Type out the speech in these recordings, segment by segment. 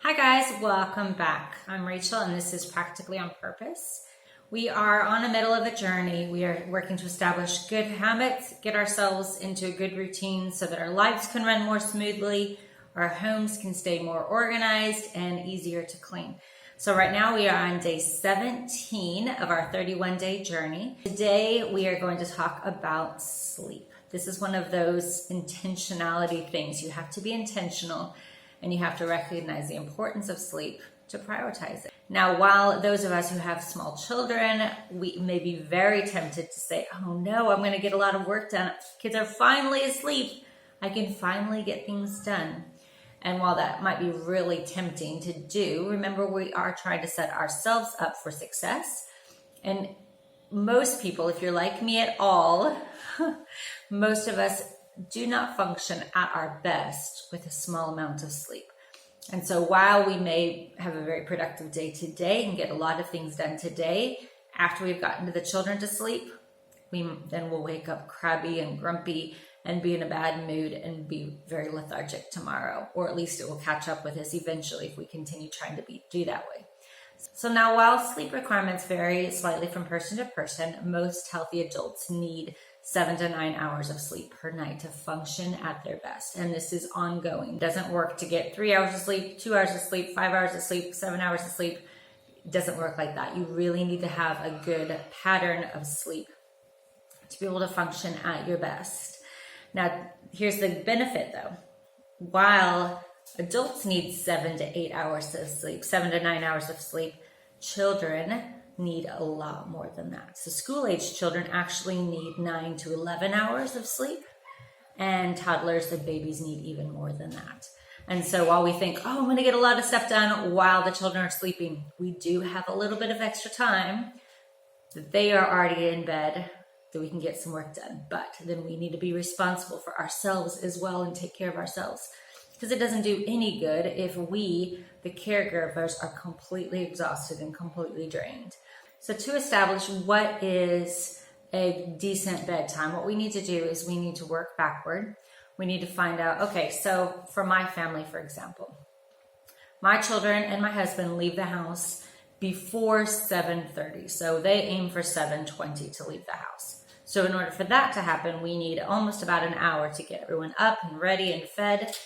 Hi guys, welcome back. I'm Rachel and this is Practically on Purpose. We are on the middle of a journey. We are working to establish good habits, get ourselves into a good routine so that our lives can run more smoothly, our homes can stay more organized and easier to clean. So right now we are on day 17 of our 31-day journey. Today we are going to talk about sleep. This is one of those intentionality things. You have to be intentional and you have to recognize the importance of sleep to prioritize it. Now, while those of us who have small children, we may be very tempted to say, oh no, I'm going to get a lot of work done. Kids are finally asleep. I can finally get things done. And while that might be really tempting to do, remember we are trying to set ourselves up for success. And most people, if you're like me at all, most of us do not function at our best with a small amount of sleep. And so while we may have a very productive day today and get a lot of things done today, after we've gotten the children to sleep, then we'll wake up crabby and grumpy and be in a bad mood and be very lethargic tomorrow, or at least it will catch up with us eventually if we continue trying to do that way. So now, while sleep requirements vary slightly from person to person, most healthy adults need 7 to 9 hours of sleep per night to function at their best. And this is ongoing. It doesn't work to get 3 hours of sleep, 2 hours of sleep, 5 hours of sleep, 7 hours of sleep. It doesn't work like that. You really need to have a good pattern of sleep to be able to function at your best. Now, here's the benefit though. While adults need 7 to 8 hours of sleep, 7 to 9 hours of sleep, children need a lot more than that. So school-age children actually need 9 to 11 hours of sleep, and toddlers and babies need even more than that. And so while we think, oh, I'm going to get a lot of stuff done while the children are sleeping, we do have a little bit of extra time that they are already in bed that we can get some work done. But then we need to be responsible for ourselves as well and take care of ourselves, because it doesn't do any good if we, the caregivers, are completely exhausted and completely drained. So to establish what is a decent bedtime, what we need to do is we need to work backward. We need to find out, okay, so for my family, for example, my children and my husband leave the house before 7:30. So they aim for 7:20 to leave the house. So in order for that to happen, we need almost about an hour to get everyone up and ready and fed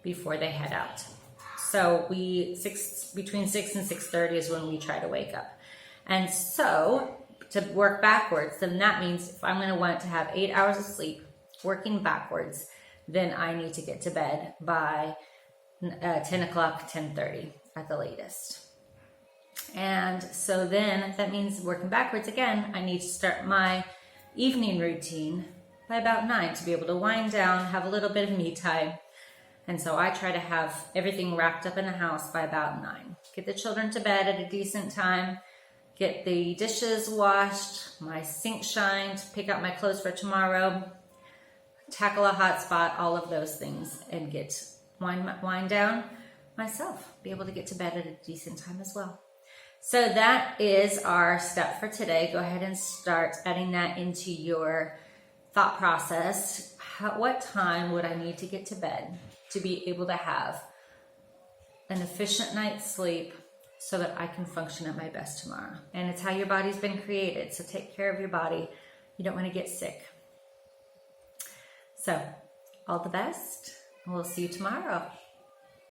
before they head out. So between 6 and 6:30 is when we try to wake up. And so to work backwards, then that means if I'm going to want to have 8 hours of sleep, working backwards, then I need to get to bed by 10 o'clock, 10:30 at the latest. And so then that means working backwards again, I need to start my evening routine by about 9 to be able to wind down, have a little bit of me time. And so I try to have everything wrapped up in the house by about 9. Get the children to bed at a decent time, get the dishes washed, my sink shined, pick out my clothes for tomorrow, tackle a hot spot, all of those things, and wind down myself, be able to get to bed at a decent time as well. So that is our step for today. Go ahead and start adding that into your thought process. What time would I need to get to bed to be able to have an efficient night's sleep so that I can function at my best tomorrow? And it's how your body's been created. So take care of your body. You don't want to get sick. So all the best. We'll see you tomorrow.